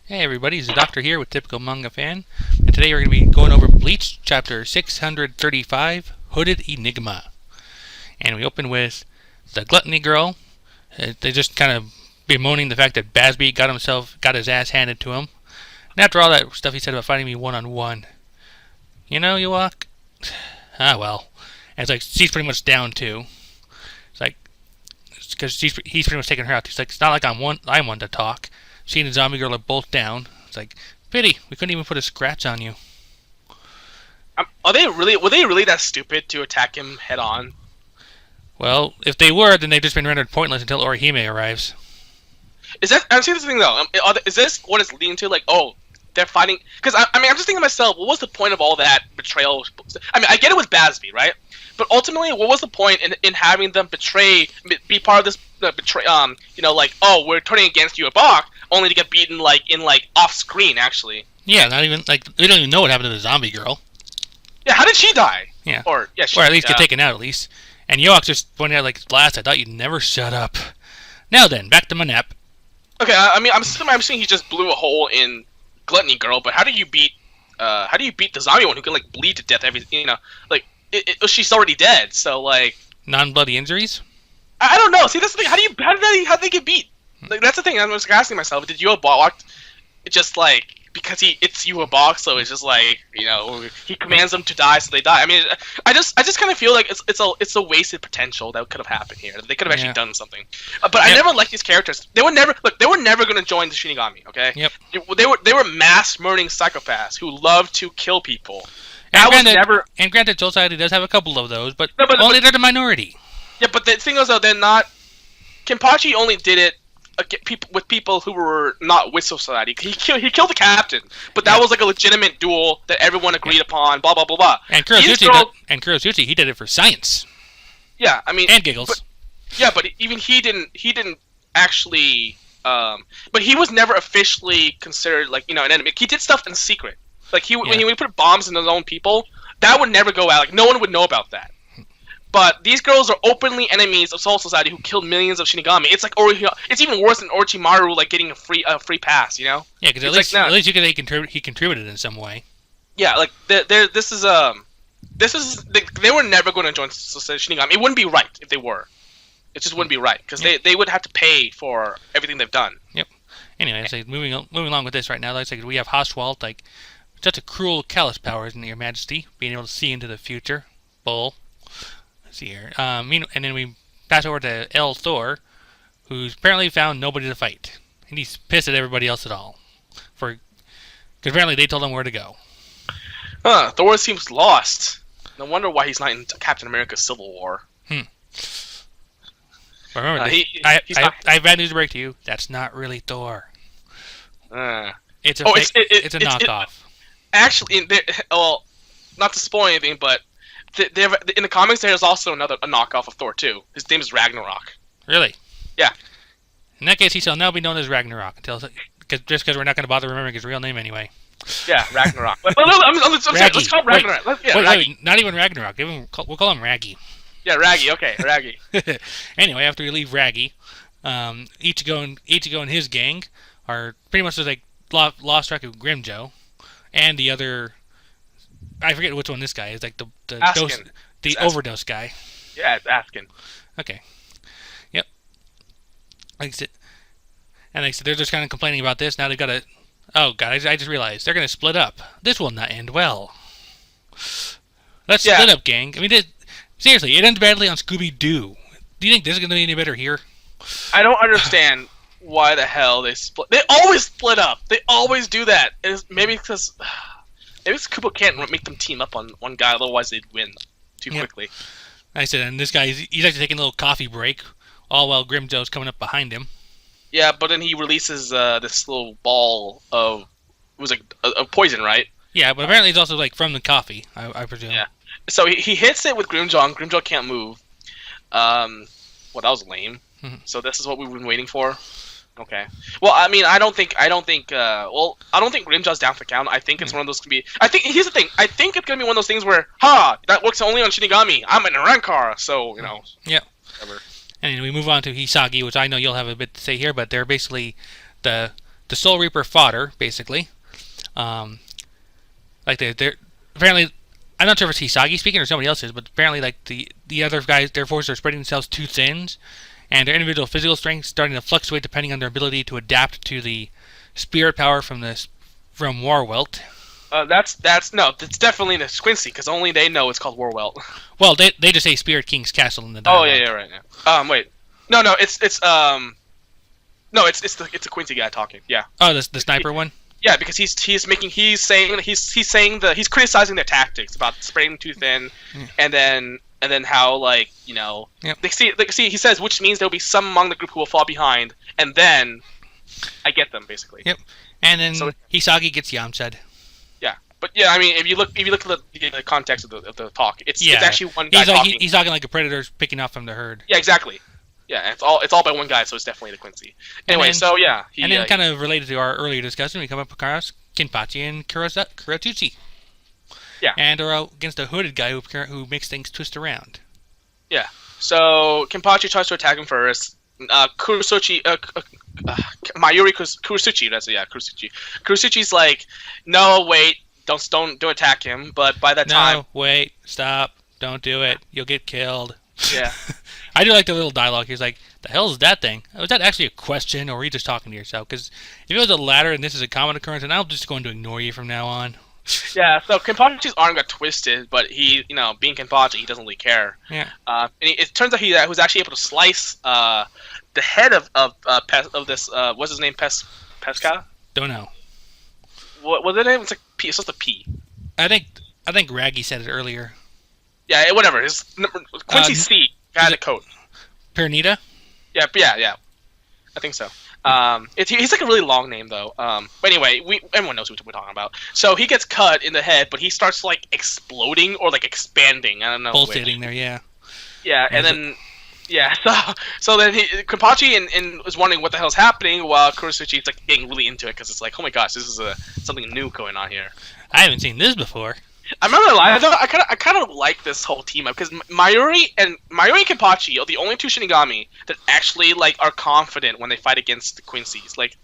Hey everybody, it's the Doctor here with Typical Manga Fan, and today we're going to be going over Bleach, chapter 635, Hooded Enigma. And we open with the Gluttony Girl. They just kind of bemoaning the fact that Basby got his ass handed to him. And after all that stuff he said about fighting me one-on-one, you know, you walk. Ah, well. And it's like, she's pretty much down too. It's like, because he's pretty much taking her out. He's like, it's not like I'm one to talk. She and the zombie girl are both down. It's like, pity, we couldn't even put a scratch on you. Were they really that stupid to attack him head on? Well, if they were, then they've just been rendered pointless until Orihime arrives. I'm saying this thing though. Is this what it's leading to? Like, oh, they're fighting? Because I'm just thinking to myself, what was the point of all that betrayal? I mean, I get it was Basby, right? But ultimately, what was the point in having them be part of this betray? Like, oh, we're turning against you a Bach, only to get beaten in off screen, actually. Yeah, not even we don't even know what happened to the zombie girl. Yeah, how did she die? Yeah, or at least get taken out at least. And Yoak just pointed out last, I thought you'd never shut up. Now then, back to Manep. Okay, I mean, I'm saying he just blew a hole in Gluttony Girl, but how do you beat the zombie one who can bleed to death she's already dead, so Non-bloody injuries? I don't know. See, that's the thing. How did they get beat? That's the thing. I was asking myself. Did Yua block? It's just because it's Yua Bach, so it's just he commands them to die, so they die. I mean, I just kind of feel like it's a wasted potential that could have happened here. They could have actually done something. But I never liked these characters. They were never going to join the Shinigami. Okay. Yep. They were mass murdering psychopaths who love to kill people. And granted, Joel Society does have a couple of those, but only they're the minority. Yeah, but the thing is, though, they're not. Kenpachi only did it with people who were not with Society. He killed the captain, but that was a legitimate duel that everyone agreed upon. Blah blah blah blah. And Kurosuchi, he did it for science. Yeah, I mean, and giggles. But even he didn't actually. But he was never officially considered an enemy. He did stuff in secret. When he would put bombs in his own people, that would never go out. No one would know about that. But these girls are openly enemies of Soul Society who killed millions of Shinigami. It's it's even worse than Orochimaru getting a free pass, you know? Yeah, because at least you could say he contributed in some way. Yeah, they were never going to join Shinigami. It wouldn't be right if they were. It just wouldn't be right because they would have to pay for everything they've done. Yep. Anyway, moving along with this right now, we have Hauswald, such a cruel, callous power, isn't it, Your Majesty? Being able to see into the future. Bull. Let's see here. And then we pass over to El Thor, who's apparently found nobody to fight. And he's pissed at everybody else at all. Because apparently they told him where to go. Thor seems lost. No wonder why he's not in Captain America's Civil War. But remember, I have bad news to break to you. That's not really Thor. It's a knockoff. Actually, not to spoil anything, but in the comics there's also a knockoff of Thor too. His name is Ragnarok. Really? Yeah. In that case, he shall now be known as Ragnarok because we're not going to bother remembering his real name anyway. Yeah, Ragnarok. Let's call him Ragnarok. Wait, not even Ragnarok. We'll call him Raggy. Yeah, Raggy. Okay, Raggy. Anyway, after we leave Raggy, Ichigo and his gang are pretty much just lost track of Grimjo. And the other, I forget which one this guy is, the overdose guy. Yeah, it's Askin. Okay. Yep. Like I said, they're just kind of complaining about this. Now they've got to. Oh god, I just realized they're going to split up. This will not end well. Let's split up, gang. I mean, seriously, it ends badly on Scooby-Doo. Do you think this is going to be any better here? I don't understand. Why the hell they split? They always split up. They always do that. Maybe because Kubo can't make them team up on one guy, otherwise they'd win too quickly. Like I said, and this guy, he's actually taking a little coffee break, all while Grimjo's coming up behind him. Yeah, but then he releases this little ball of poison, right? Yeah, but apparently it's also from the coffee, I presume. Yeah. So he hits it with Grimjo, and Grimjo can't move. That was lame. So this is what we've been waiting for. Okay. Well, I mean, I don't think Grimjaw's down for the count. I think it's one of those here's the thing. I think it's gonna be one of those things where, that works only on Shinigami. I'm in a Rankara, so Yeah. Whatever. And we move on to Hisagi, which I know you'll have a bit to say here, but they're basically the the Soul Reaper fodder, basically. Like they're apparently, I'm not sure if it's Hisagi speaking or somebody else is, but apparently like the other guys, their forces are spreading themselves too thin, and their individual physical strength starting to fluctuate depending on their ability to adapt to the spirit power from Warwelt. That's definitely the Quincy, because only they know it's called Warwelt. Well, they just say Spirit King's castle in the Oh dialogue. yeah, right now. Wait, no, it's the Quincy guy talking. Yeah. Oh, the sniper one. Yeah, because he's criticizing their tactics about spreading too thin, and then how like they see he says, which means there'll be some among the group who will fall behind, and then I get them basically. Yep. And then Hisagi gets Yamsa'd. Yeah, but yeah, I mean, if you look at the context of the talk, it's actually one guy talking. He's talking like a predator's picking off from the herd. Yeah, exactly. Yeah, it's all by one guy, so it's definitely the Quincy. Anyway, and then kind of related to our earlier discussion, we come up across Kenpachi and Kuratsuchi. Yeah. And they're out against a hooded guy who makes things twist around. Yeah. So Kenpachi tries to attack him first. Mayuri Kuratsuchi. Kuratsuchi. Kuratsuchi's like, no, wait, don't attack him. But by that time, no, wait, stop, don't do it. You'll get killed. Yeah. I do like the little dialogue. He's like, the hell is that thing? Was that actually a question, or were you just talking to yourself? Because if it was a latter and this is a common occurrence, then I'm just going to ignore you from now on. Yeah, so Kenpachi's arm got twisted, but he, being Kenpachi, he doesn't really care. Yeah. And it turns out he was actually able to slice the head of this, what's his name, Pesca? Don't know. What was it name? It's like P. It's just a P. I think Raggy said it earlier. Yeah, whatever. His Quincy C had a coat. Pernita? Yeah. I think so. He's like a really long name though. But anyway, everyone knows what we're talking about. So he gets cut in the head, but he starts like exploding or like expanding. I don't know. Pulsating there, yeah. Yeah, and then so then Kenpachi and was wondering what the hell's happening, while Kuratsuchi's like getting really into it because it's like, oh my gosh, this is something new going on here. I haven't seen this before. I'm not gonna lie, though, I kind of like this whole team up because Mayuri and Kenpachi are the only two Shinigami that actually like are confident when they fight against the Quincy's. Like,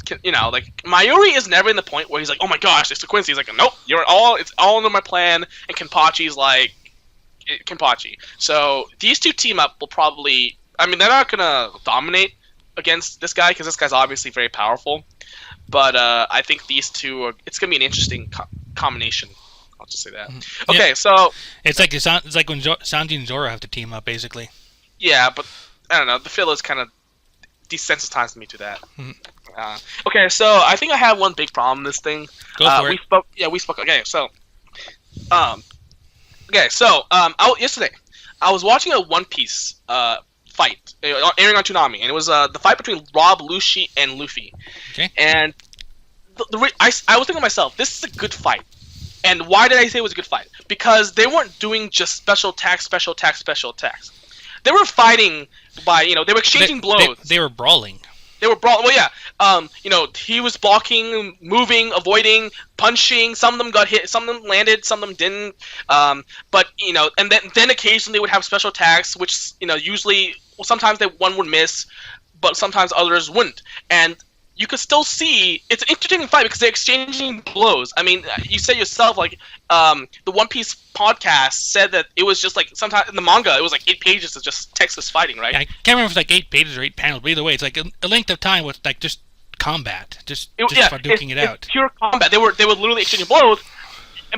like Mayuri is never in the point where he's like, oh my gosh, it's the Quincy. He's like, nope, it's all under my plan. And Kenpachi's like, Kenpachi. So these two team up will probably, I mean, they're not gonna dominate against this guy because this guy's obviously very powerful. But I think these two it's gonna be an interesting combination. I'll just say that. Okay, yeah. So it's like when Sanji and Zoro have to team up, basically. Yeah, but I don't know. The fillers kind of desensitized me to that. Okay, so I think I have one big problem in this thing. Go for it. We spoke. Okay, so yesterday I was watching a One Piece fight airing on Toonami, and it was the fight between Rob, Luffy, and Luffy. Okay. And I was thinking to myself, this is a good fight. And why did I say it was a good fight? Because they weren't doing just special attacks. They were fighting by, they were exchanging blows. They were brawling. Well, yeah. He was blocking, moving, avoiding, punching. Some of them got hit. Some of them landed. Some of them didn't. But and then occasionally they would have special attacks, which usually, sometimes one would miss, but sometimes others wouldn't. And you could still see it's an entertaining fight because they're exchanging blows. I mean, you said yourself, like, the One Piece podcast said that it was just like sometimes in the manga it was like 8 pages of just Texas fighting, right? Yeah, I can't remember if it's like 8 pages or 8 panels, but either way, it's like a length of time with like just combat, just duking it out. It's pure combat. They were literally exchanging blows,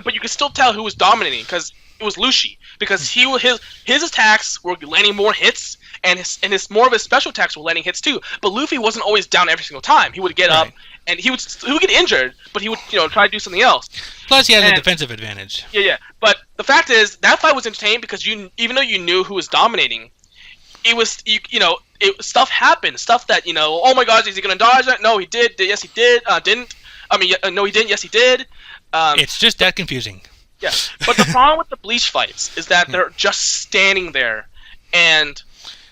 but you could still tell who was dominating because it was Luffy, because his attacks were landing more hits, and his more of his special attacks were landing hits too. But Luffy wasn't always down every single time. He would get up, and he would get injured, but he would try to do something else. Plus, he has a defensive advantage. Yeah. But the fact is, that fight was entertaining because even though you knew who was dominating, it was stuff happened, stuff that oh my God, is he gonna dodge that? No, he did. Yes, he did. Didn't. I mean, no, he didn't. Yes, he did. It's just that confusing. Yeah, but the problem with the Bleach fights is that they're just standing there and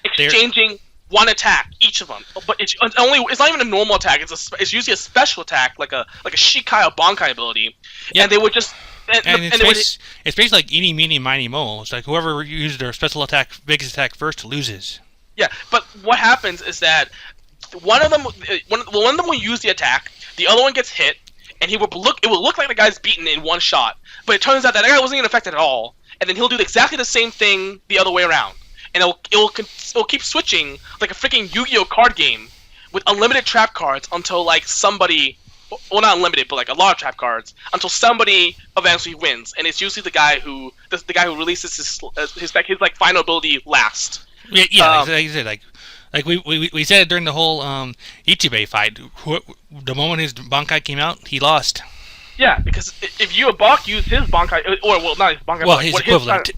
exchanging one attack, each of them. But it's not even a normal attack. It's usually a special attack, like a Shikai or Bankai ability. Yep. And they would just it's basically like eeny, meeny, miny, mo. It's like whoever uses their special attack, biggest attack first loses. Yeah, but what happens is that one of them will use the attack, the other one gets hit, and it will look like the guy's beaten in one shot. But it turns out that guy wasn't even affected at all, and then he'll do exactly the same thing the other way around, and it'll keep switching like a freaking Yu-Gi-Oh card game with unlimited trap cards until like somebody. Well, not unlimited, but like a lot of trap cards until somebody eventually wins, and it's usually the guy who releases his like final ability last. Yeah, like you said, like we said it during the whole Ichibei fight. The moment his Bankai came out, he lost. Yeah, because if you Bach used his Bankai, or well, not his Bankai, well, his equivalent.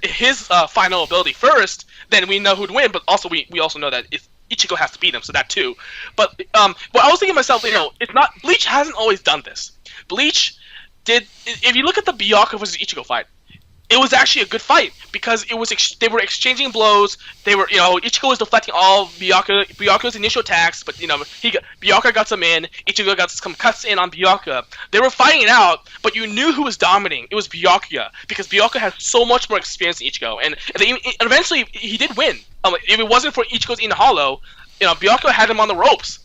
His final ability first, then we know who'd win. But also we also know that if Ichigo has to beat him, so that too. But I was thinking to myself, it's not Bleach hasn't always done this. Bleach did. If you look at the Byakuya versus Ichigo fight, it was actually a good fight because they were exchanging blows. They were Ichigo was deflecting all Byakuya's initial attacks, but Byakuya got some in. Ichigo got some cuts in on Byakuya. They were fighting it out, but you knew who was dominating. It was Byakuya because Byakuya has so much more experience than Ichigo, and eventually he did win. If it wasn't for Ichigo's in hollow, Byakuya had him on the ropes.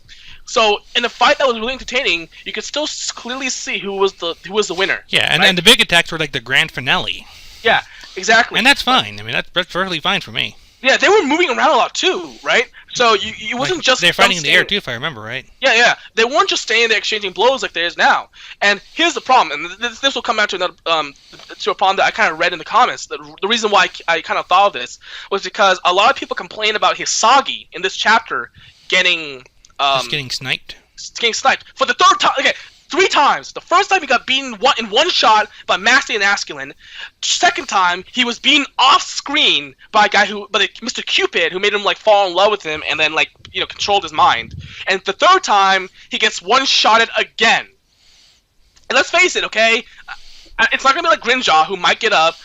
So in a fight that was really entertaining, you could still clearly see who was the winner. Yeah, and the big attacks were like the grand finale. Yeah, exactly. And that's fine. I mean, that's perfectly fine for me. Yeah, they were moving around a lot too, right? So you wasn't just they're fighting in the air too, if I remember right. Yeah. They weren't just staying there exchanging blows like there is now. And here's the problem, and this will come out to another to a problem that I kind of read in the comments. The reason why I kind of thought of this was because a lot of people complain about Hisagi in this chapter getting just getting sniped. Getting sniped for the third time. Okay. 3 times. The first time he got beaten in one shot by Masty and Asculin. Second time he was beaten off screen by a guy Mr. Cupid, who made him like fall in love with him and then controlled his mind. And the third time he gets one-shotted again. And let's face it, okay? It's not gonna be like Grinjaw, who might get up.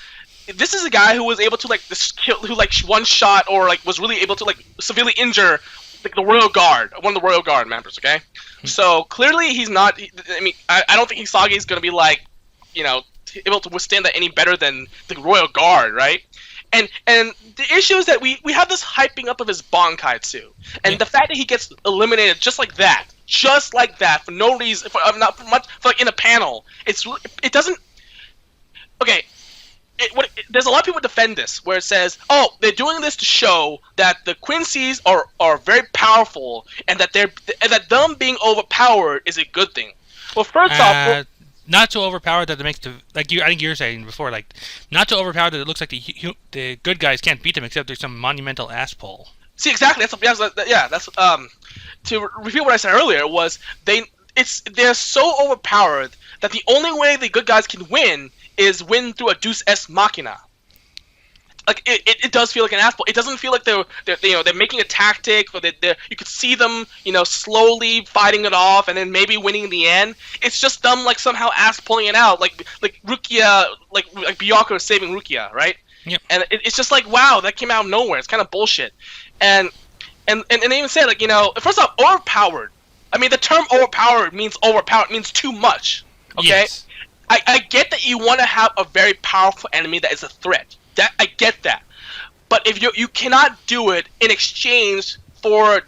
This is a guy who was able to one shot or was really able to severely injure the Royal Guard, one of the Royal Guard members, okay? So clearly he's not. I mean, I don't think Hisagi is going to be able to withstand that any better than the Royal Guard, right? And the issue is that we have this hyping up of his Bankai too, and the fact that he gets eliminated just like that for no reason, in a panel, it doesn't. Okay. There's a lot of people defend this, where it says, "Oh, they're doing this to show that the Quincy's are very powerful, and that them being overpowered is a good thing." Well, first off, not so overpowered that it makes I think you were saying before, not so overpowered that it looks like the good guys can't beat them except there's some monumental ass pull. See, exactly. That's to repeat what I said earlier was they're so overpowered that the only way the good guys can win is win through a Deus Ex Machina. It does feel like an asshole. It doesn't feel like they're making a tactic, or you could see them slowly fighting it off and then maybe winning in the end. It's just them somehow ass pulling it out, like Rukia, like Byakuya saving Rukia, right? Yep. And it's just wow, that came out of nowhere. It's kind of bullshit. And they even said first off, overpowered. I mean, the term overpowered means too much. Okay. Yes. I get that you want to have a very powerful enemy that is a threat. I get that, but if you cannot do it in exchange in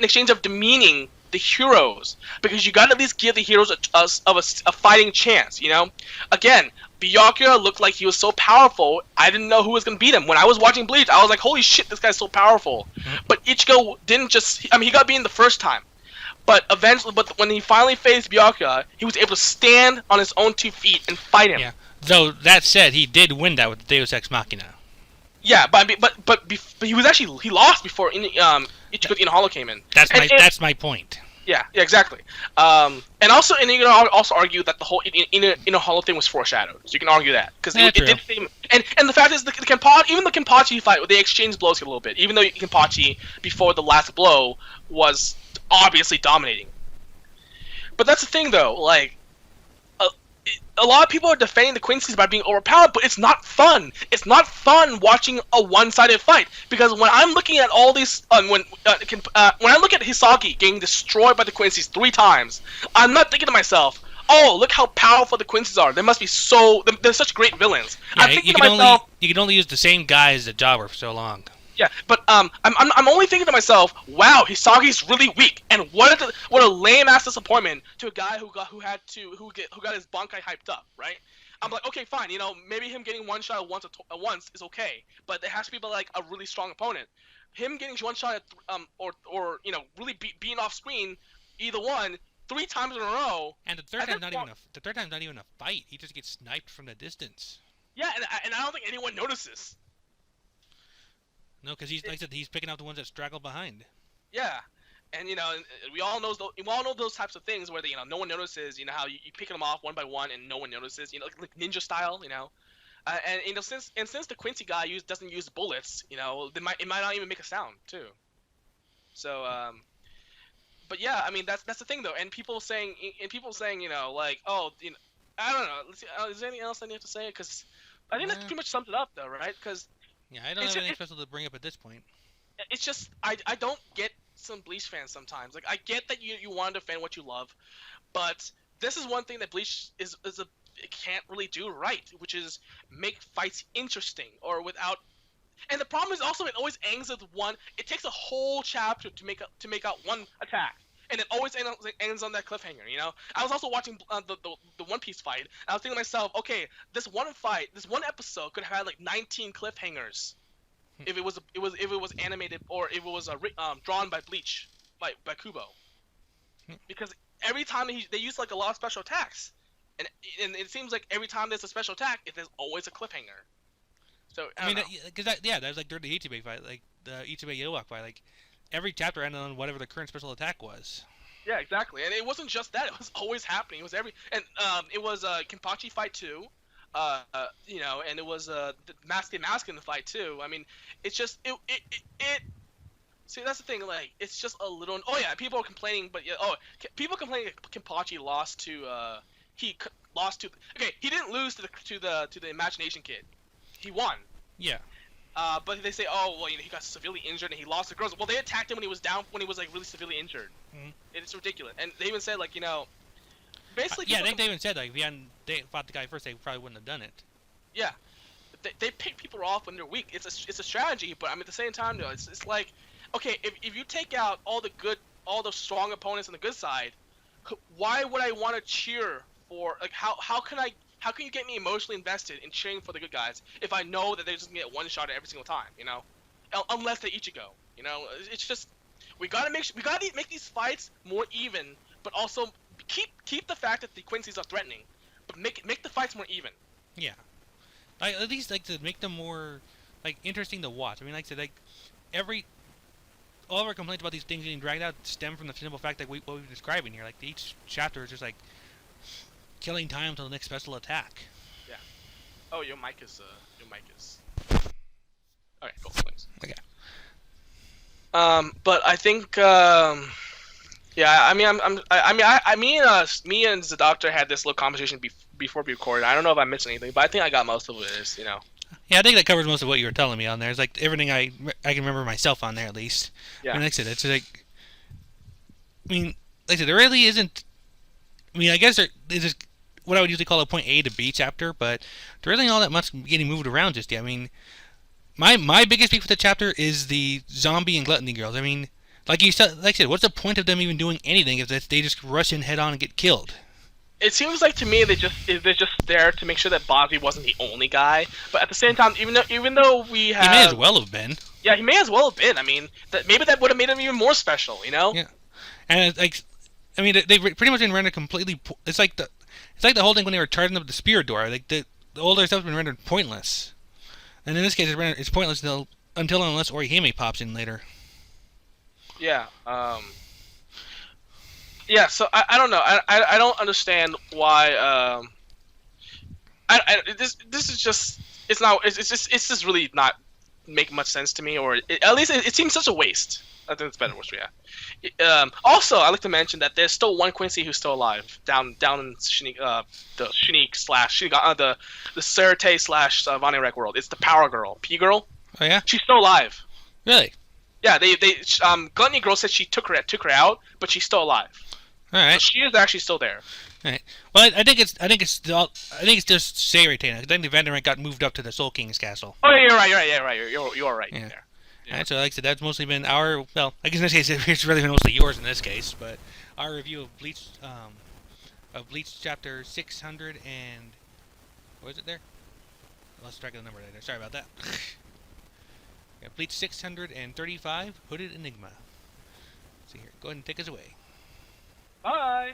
exchange of demeaning the heroes, because you got to at least give the heroes a fighting chance. Again, Byakuya looked like he was so powerful. I didn't know who was gonna beat him. When I was watching Bleach, I was like, "Holy shit, this guy's so powerful!" Mm-hmm. But Ichigo didn't just. I mean, he got beaten the first time. But when he finally faced Byakuya, he was able to stand on his own 2 feet and fight him. Yeah. Though that said, he did win that with Deus Ex Machina. Yeah, but he lost before Ichigo's Hollow came in. That's my point. Yeah, exactly. And also, you can also argue that the whole Inner Hollow thing was foreshadowed. So you can argue that because it did seem. And the fact is, the Kenpachi fight, they exchanged blows a little bit. Even though Kenpachi before the last blow was obviously dominating. But that's the thing, though. A lot of people are defending the Quincy's by being overpowered, but it's not fun. It's not fun watching a one-sided fight, because when I'm looking at all these, when I look at Hisagi getting destroyed by the Quincy's 3 times, I'm not thinking to myself, "Oh, look how powerful the Quincy's are. They must be they're such great villains." Yeah, I'm thinking to myself, you can only use the same guy as the jobber for so long. Yeah, but I'm only thinking to myself, wow, Hisagi's really weak, and what a lame ass disappointment to a guy who got his Bankai hyped up, right? I'm like, okay, fine, maybe him getting one shot once is okay, but it has to be like a really strong opponent. Him getting one shot at or really being off screen, either one 3 times in a row. And the third time's not even a fight. He just gets sniped from the distance. Yeah, and I don't think anyone notices. No, because he's like I said, he's picking out the ones that straggle behind. Yeah, and we all know those types of things where no one notices. How you pick them off one by one and no one notices. Like ninja style. And since the Quincy guy doesn't use bullets, it might not even make a sound too. So but yeah, I mean that's the thing though, and people saying like, oh, I don't know. Let's see, is there anything else I need to say? Because I think that pretty much sums it up though, right? Because yeah, I don't have anything special to bring up at this point. It's just I don't get some Bleach fans sometimes. Like, I get that you want to defend what you love, but this is one thing that Bleach it can't really do right, which is make fights interesting or without. And the problem is also it always ends with one. It takes a whole chapter to make out one attack, and it always ends on that cliffhanger. I was also watching the One Piece fight. And I was thinking to myself, okay, this one episode could have had like 19 cliffhangers. If it was animated or if it was drawn by Bleach, by Kubo, because every time they use like a lot of special attacks, and it seems like every time there's a special attack, there's always a cliffhanger. So I mean, because that was like during the Ichibei fight, like the Ichibei Yowak fight, like every chapter ended on whatever the current special attack was. Yeah, exactly, and it wasn't just that; it was always happening. It was it was Kenpachi fight 2. And it was the mask in the fight too. I mean, it's just it. See, that's the thing. Like, it's just a little. Oh yeah, people are complaining, but people complaining Kenpachi lost to. Okay, he didn't lose to the Imagination Kid. He won. Yeah. But they say, oh well, he got severely injured and he lost the girls. Well, they attacked him when he was down, when he was like really severely injured. Mm-hmm. It's ridiculous. And they even said like basically. Yeah, I think they even said like if he hadn't fought the guy first, they probably wouldn't have done it. Yeah, they pick people off when they're weak. It's a strategy, but I mean at the same time though, it's like, okay, if you take out all the strong opponents on the good side, why would I want to cheer for like how can you get me emotionally invested in cheering for the good guys if I know that they're just gonna get one shot every single time, unless they Ichigo, it's just we gotta make these fights more even, but also keep the fact that the Quincy's are threatening, but make the fights more even. Yeah, at least like to make them more like interesting to watch. I mean, like I said, like all of our complaints about these things getting dragged out stem from the simple fact that what we're describing here. Like each chapter is just like killing time until the next special attack. Yeah. Oh, your mic is. Okay, cool. Thanks. Okay. But I think. Yeah, I mean, me and the doctor had this little conversation before we recorded. I don't know if I missed anything, but I think I got most of it. Yeah, I think that covers most of what you were telling me on there. It's like everything I can remember myself on there at least. Yeah. I mean, like I said, it's like. I mean, like I said, there really isn't. I mean, I guess there is just what I would usually call a point A to B chapter, but there isn't all that much getting moved around just yet. I mean, my biggest beef with the chapter is the zombie and gluttony girls. I mean. Like I said, what's the point of them even doing anything if they just rush in head on and get killed? It seems like to me they're just there to make sure that Bozzy wasn't the only guy. But at the same time, even though we have, he may as well have been. Yeah, he may as well have been. I mean, maybe that would have made him even more special. Yeah. And like, I mean, they pretty much been rendered completely. It's like the whole thing when they were charging up the spirit door. Like the older stuff's been rendered pointless. And in this case, it's pointless until unless Orihime pops in later. Yeah. Yeah. So I don't know. I don't understand why. This is just it's just really not make much sense to me, or at least it seems such a waste. I think it's better worse. Yeah. Also, I like to mention that there's still one Quincy who's still alive down in the Shinique slash the Cerate slash Vani Rec world. It's the Power Girl, P Girl. Oh yeah. She's still alive. Really? Yeah, Gluttony Girl said she took her out, but she's still alive. All right. So she is actually still there. All right. Well, I think it's just Cerate now. I think the Vanderant got moved up to the Soul King's castle. Oh yeah, you're right. You are right. Yeah. There. Yeah. Alright, so like I said, that's mostly been our, well, I guess in this case it's really been mostly yours in this case, but our review of Bleach chapter 600 and, what is it there? I lost track of the number right there, sorry about that. Yeah, Bleach 635, Hooded Enigma. See here, go ahead and take us away. Bye.